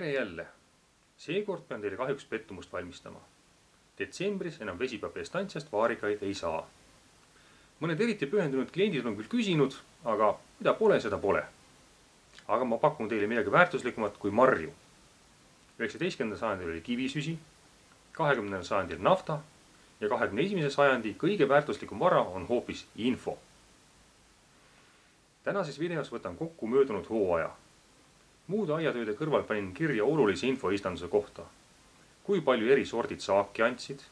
tere jälle! Seekord pean teile kahjuks pettumust valmistama. Detsembris enam Vesipea estantsiast vaarikaid ei saa. Mõned eriti pühendunud kliendid on küll küsinud, aga mida pole, seda pole. Aga ma pakun teile midagi väärtuslikumat kui marju. 19. sajandil oli kivisüsi, 20. sajandil nafta ja 21. sajandi kõige väärtuslikum vara on hoopis info. Tänases videos võtan kokku möödunud hooaja. Muude aiatööde kõrval panin kirja olulise info istanduse kohta. Kui palju eri sordid saaki andsid,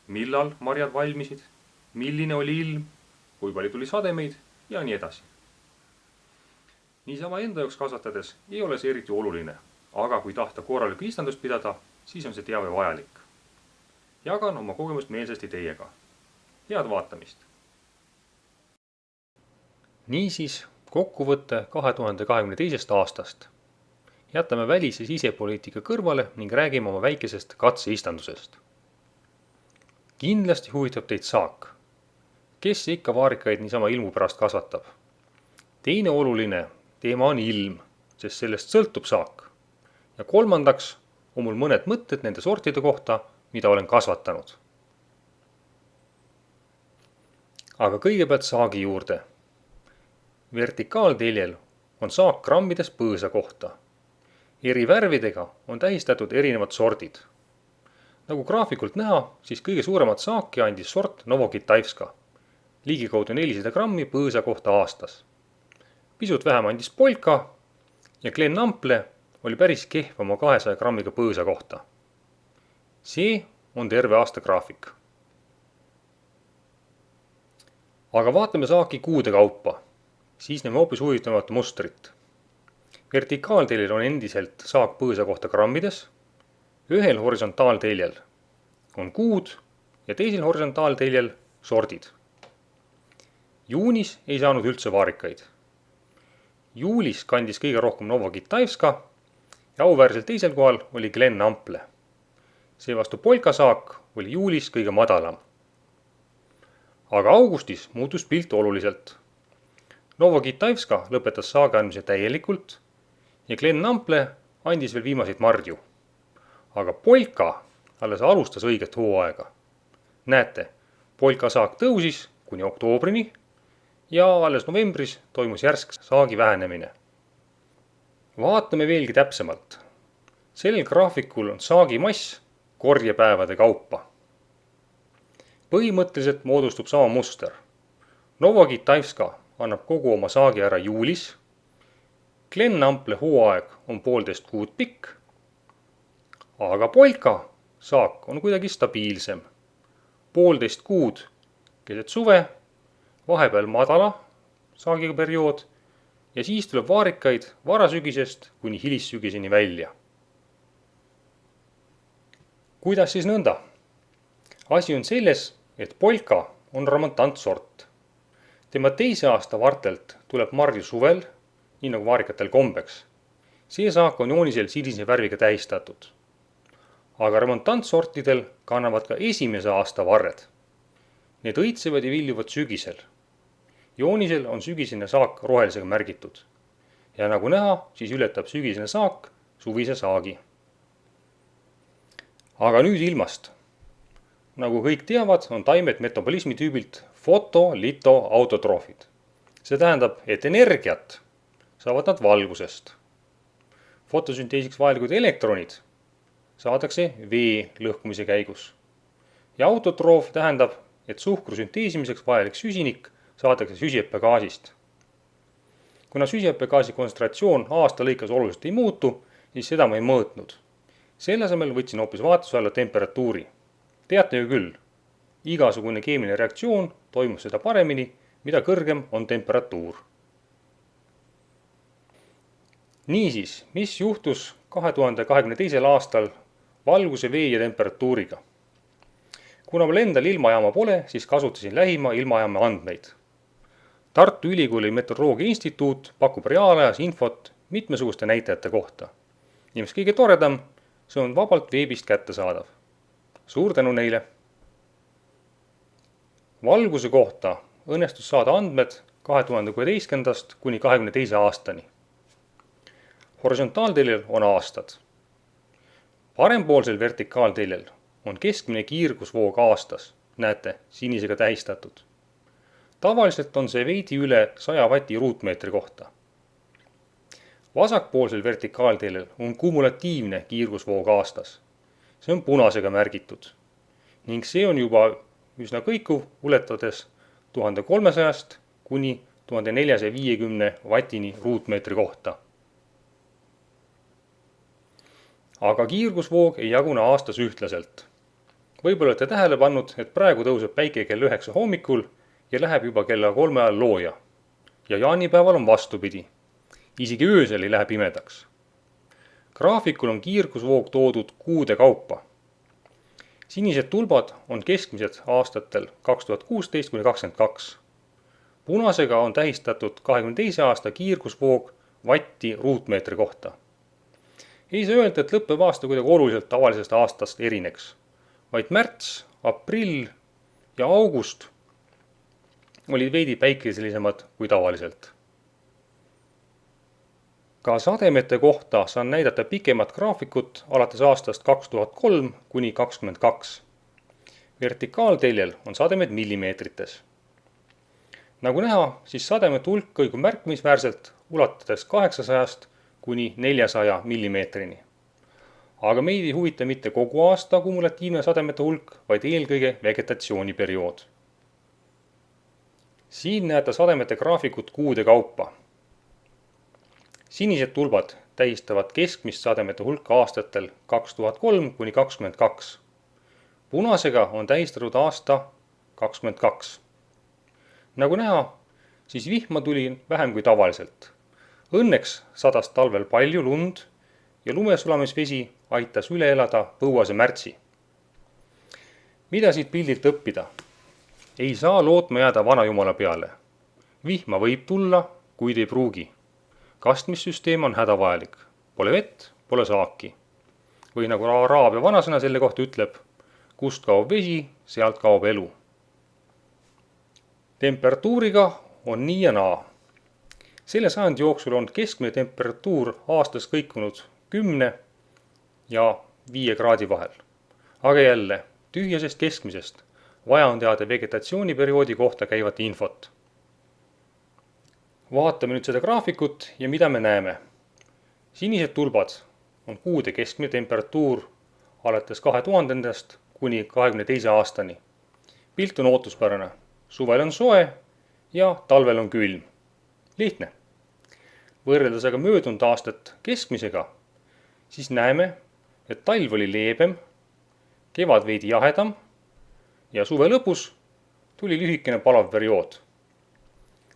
millal marjad valmisid, milline oli ilm, kui palju tuli sademeid ja nii edasi. Niisama enda jaoks kasvatades ei ole see eriti oluline, aga kui tahta korralikku istandust pidada, siis on see teave vajalik. Jagan oma kogemust meelsasti teiega. Head vaatamist! Niisiis kokkuvõtte 2022. aastast. Jätame välis- ja sisepoliitika kõrvale ning räägime oma väikesest katseistandusest. Kindlasti huvitab teid saak. Kes ikka vaarikaid niisama ilmu pärast kasvatab? Teine oluline teema on ilm, sest sellest sõltub saak. Ja kolmandaks on mul mõned mõtted nende sortide kohta, mida olen kasvatanud. Aga kõigepealt saagi juurde. Vertikaalteljel on saak grammides põõsa kohta. Eri värvidega on tähistatud erinevad sordid. Nagu graafikult näha, siis kõige suuremat saaki andis sort Novokitaivska, ligikaudu 400 grammi põõsa kohta aastas. Pisut vähem andis Polka ja Glen Ample oli päris kehv oma 200 grammiga põõsa kohta. See on terve aasta graafik. Aga vaatame saaki kuude kaupa, siis näeme hoopis huvitavat mustrit. Vertikaalteljel on endiselt saak põõsa kohta grammides, ühel horisontaalteljel on kuud ja teisel horisontaalteljel sordid. Juunis ei saanud üldse vaarikaid. Juulis kandis kõige rohkem Novokitaivska ja auväärsel teisel kohal oli Glen Ample. Seevastu Polka saak oli juulis kõige madalam. Aga augustis muutus pilt oluliselt. Novokitaivska lõpetas saagi andmise täielikult ja Glen Ample andis veel viimaseid marju. Aga Polka alles alustas õiget hooaega. Näete, Polka saak tõusis kuni oktoobrini ja alles novembris toimus järsk saagi vähenemine. Vaatame veelgi täpsemalt. Sellel graafikul on saagi mass korjepäevade kaupa. Põhimõtteliselt moodustub sama muster. Novokitaivska annab kogu oma saagi ära juulis, Glen Ample hooaeg on 1,5 kuud pikk, aga Polka saak on kuidagi stabiilsem. 1,5 kuud keset suve, vahepeal madala saagiga periood ja siis tuleb vaarikaid varasügisest kuni hilissügiseni välja. Kuidas siis nõnda? Asi on selles, et Polka on remontantsort. Tema teise aasta vartelt tuleb marju suvel, nii nagu vaarikatel kombeks. See saak on joonisel sinise värviga tähistatud. Aga remontantsortidel kannavad ka esimese aasta varred. Need õitsevad ja viljuvad sügisel. Joonisel on sügisene saak rohelisega märgitud. Ja nagu näha, siis ületab sügisene saak suvise saagi. Aga nüüd ilmast. Nagu kõik teavad, on taimed metabolismi tüübilt fotolitoautotroofid. See tähendab, et energiat saavad nad valgusest. Fotosünteesiks vajalikud elektronid saadakse vee lõhkumise käigus. Ja autotroof tähendab, et suhkru sünteesimiseks vajalik süsinik saadakse süsihappegaasist. Kuna süsihappegaasi kontsentratsioon aasta lõikes oluliselt ei muutu, siis seda ma ei mõõtnud. Selle asemel võtsin hoopis vaatluse alla temperatuuri. Teate ju küll, igasugune keemiline reaktsioon toimub seda paremini, mida kõrgem on temperatuur. Niisiis, mis juhtus 2022. aastal valguse, vee ja temperatuuriga? Kuna mul endal ilmajaama pole, siis kasutasin lähima ilmajaama andmeid. Tartu Ülikooli Meteoroloogia Instituut pakub reaalajas infot mitmesuguste näitajate kohta. Ja mis kõige toredam, see on vabalt veebist kättesaadav. Suur tänu neile! Valguse kohta õnnestus saada andmed 2016. kuni 2022. aastani. Horisontaalteljel on aastad. Parempoolsel vertikaalteljel on keskmine kiirgusvoog aastas, näete, sinisega tähistatud. Tavaliselt on see veidi üle 100 vati ruutmeetri kohta. Vasakpoolsel vertikaalteljel on kumulatiivne kiirgusvoog aastas. See on punasega märgitud ning see on juba üsna kõikuv, ulatades 1300 kuni 1450 vatini ruutmeetri kohta. Aga kiirgusvoog ei jagune aastas ühtlaselt. Võib-olla olete tähele pannud, et praegu tõuseb päike kell 9 hommikul ja läheb juba kella 3 ajal looja. Ja jaanipäeval on vastupidi. Isegi öösel ei lähe pimedaks. Graafikul on kiirgusvoog toodud kuude kaupa. Sinised tulbad on keskmised aastatel 2016–2022. Punasega on tähistatud 22 aasta kiirgusvoog vatti ruutmeetri kohta. Ei saa öelda, et lõppev aasta kuidagi oluliselt tavalisest aastast erineks, vaid märts, aprill ja august olid veidi päikeselisemad kui tavaliselt. Ka sademete kohta saan näidata pikemat graafikut alates aastast 2003 kuni 2022. Vertikaalteljel on sademed millimeetrites. Nagu näha, siis sademete hulk kõigub märkimisväärselt ulatades 800 kuni 400 millimeetrini. Aga meid ei huvita mitte kogu aasta kumulatiivne sademete hulk, vaid eelkõige vegetatsiooniperiood. Siin näete sademete graafikut kuude kaupa. Sinised tulbad tähistavad keskmist sademete hulka aastatel 2003 kuni 2022. Punasega on tähistatud aasta 2022. Nagu näha, siis vihma tuli vähem kui tavaliselt. Õnneks sadas talvel palju lund ja lumesulamisvesi aitas üle elada põuase märtsi. Mida siit pildilt õppida? Ei saa lootma jääda vanajumala peale. Vihma võib tulla, kuid ei pruugi. Kastmissüsteem on hädavajalik. Pole vett, pole saaki. Või nagu araabia vanasõna selle kohta ütleb, kust kaob vesi, sealt kaob elu. Temperatuuriga on nii ja naa. Selle sajandi jooksul on keskmine temperatuur aastas kõikunud 10 ja 5 kraadi vahel. Aga jälle, tühjasest keskmisest vaja on teada vegetatsiooniperioodi kohta käivat infot. Vaatame nüüd seda graafikut ja mida me näeme. Sinised tulbad on kuude keskmine temperatuur alates 2000 kuni 22 aastani. Pilt on ootuspärane. Suvel on soe ja talvel on külm. Lihtne. Võrreldes aga möödunud aastat keskmisega, siis näeme, et talv oli leebem, kevad veidi jahedam ja suve lõpus tuli lühikene palav periood.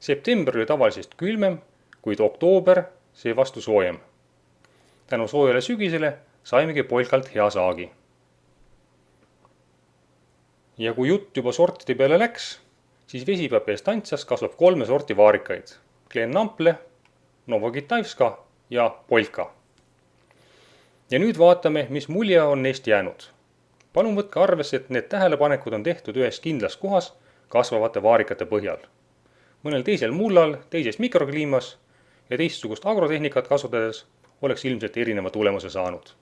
September oli tavalisest külmem, kuid oktoober seevastu soojem. Tänu soojale sügisele saimegi polkalt hea saagi. Ja kui jutt juba sortide peale läks, siis Vesipää Estantsias kasvab 3 sorti vaarikaid. Glen Ample, Novokitaivska ja Polka. Ja nüüd vaatame, mis mulje on neist jäänud. Palun võtke arvesse, et need tähelepanekud on tehtud ühes kindlas kohas kasvavate vaarikate põhjal. Mõnel teisel mullal, teises mikrokliimas ja teistsugust agrotehnikat kasutades oleks ilmselt erineva tulemuse saanud.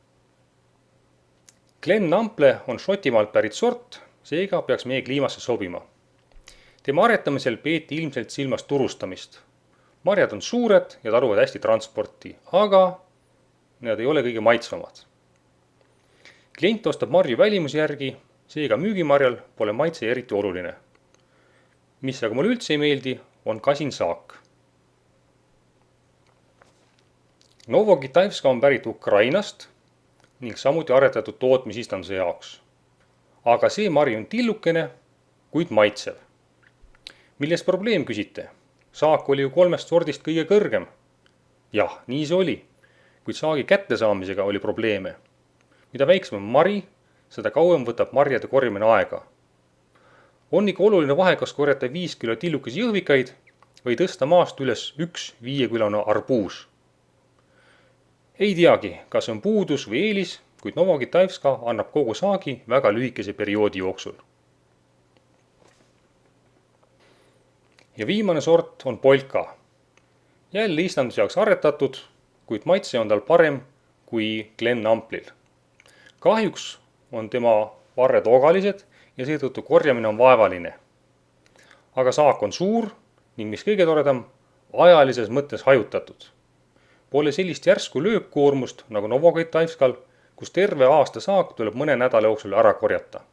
Glen Ample on Šotimaalt pärit sort, seega peaks meie kliimasse sobima. Tema aretamisel peeti ilmselt silmas turustamist. Marjad on suured ja taruvad hästi transporti, aga need ei ole kõige maitsvamad. Klient ostab marju välimuse järgi, seega müügimarjal pole maitse eriti oluline. Mis aga mulle üldse ei meeldi, on kasin saak. Novokitaivska on pärit Ukrainast ning samuti aretatud tootmisistanduse jaoks. Aga see mari on tillukene, kuid maitsev. Milles probleem küsite? Saak oli ju 3 sordist kõige kõrgem. Jah, nii see oli, kuid saagi kättesaamisega oli probleeme. Mida väiksem on mari, seda kauem võtab marjade korjamine aega. On ikka oluline vahe, kas korjata 5 kilo tillukesi jõhvikaid või tõsta maast üles 1 5-kilone arbuus. Ei teagi, kas on puudus või eelis, kuid Novokitaivska annab kogu saagi väga lühikese perioodi jooksul. Ja viimane sort on Polka. Jälle istanduse jaoks aretatud, kuid maitse on tal parem kui Glen Amplil. kahjuks on tema varred ogalised ja seetõttu korjamine on vaevaline. Aga saak on suur ning mis kõige toredam, ajalises mõttes hajutatud. Pole sellist järsku lööpkoormust nagu Novokitaivskal, kus terve aasta saak tuleb mõne nädala jooksul ära korjata.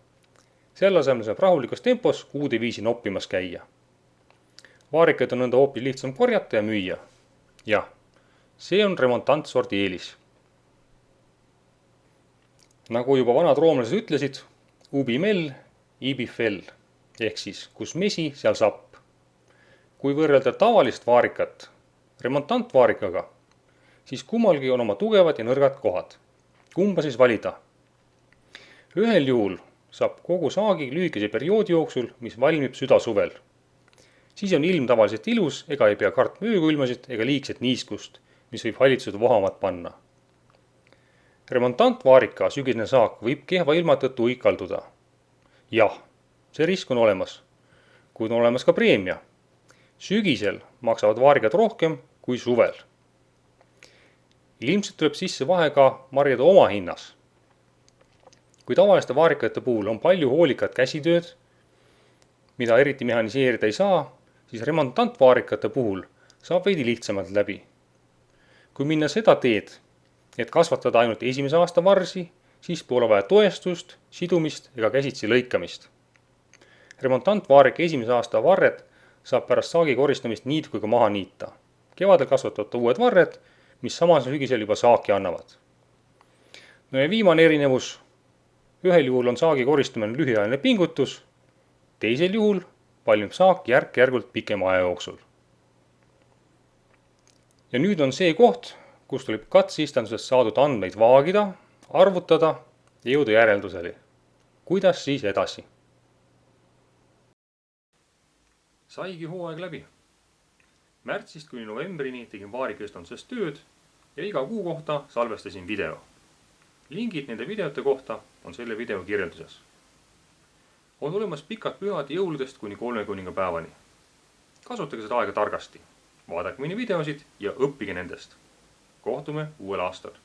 Selle asemel saab rahulikus tempos kuude viisi noppimas käia. Vaarikaid on nõnda hoopis lihtsam korjata ja müüa. Jah, see on remontantsordi eelis. Nagu juba vanad roomlased ütlesid, ubi mell, ibi fell, ehk siis kus mesi, seal sapp. Kui võrrelda tavalist vaarikat remontantvaarikaga, siis kummalgi on oma tugevad ja nõrgad kohad. Kumba siis valida? Ühel juhul saab kogu saagi lühikese perioodi jooksul, mis valmib südasuvel. Siis on ilm tavaliselt ilus ega ei pea kartma öökülmasid ega liigset niiskust, mis võib hallitused vohamat panna. Remontantvaarika sügisene saak võib kehva ilma tõttu uikalduda. Jah, see risk on olemas, kuid on olemas ka preemia. Sügisel maksavad vaarikad rohkem kui suvel. Ilmselt tuleb sisse vahe ka marjade oma hinnas. Kui tavaliste vaarikate puhul on palju hoolikat käsitööd, mida eriti mehaniseerida ei saa, siis remontantvaarikate puhul saab veidi lihtsamalt läbi. Kui minna seda teed, et kasvatada ainult esimese aasta varsi, siis pole vaja toestust, sidumist ega käsitsi lõikamist. Remontantvaarik esimese aasta varred saab pärast saagi koristamist niitkuga maha niita. Kevadel kasvatada uued varred, mis samas sügisel juba saaki annavad. No ja viimane erinevus. Ühel juhul on saagi koristamine lühiajaline pingutus, teisel juhul valmib saak järk-järgult pikema aja jooksul. Ja nüüd on see koht, kus tuleb katseistandusest saadud andmeid vaagida, arvutada ja jõuda järeldusele. Kuidas siis edasi? Saigi hooaeg läbi. Märtsist kuni novembrini tegin vaarikaistandusest tööd ja iga kuu kohta salvestasin video. Lingid nende videote kohta on selle video kirjelduses. On olemas pikad pühad jõuludest kuni 30 päevani. Kasutage seda aega targasti. Vaadake minu videosid ja õppige nendest. Kohtume uuel aastal.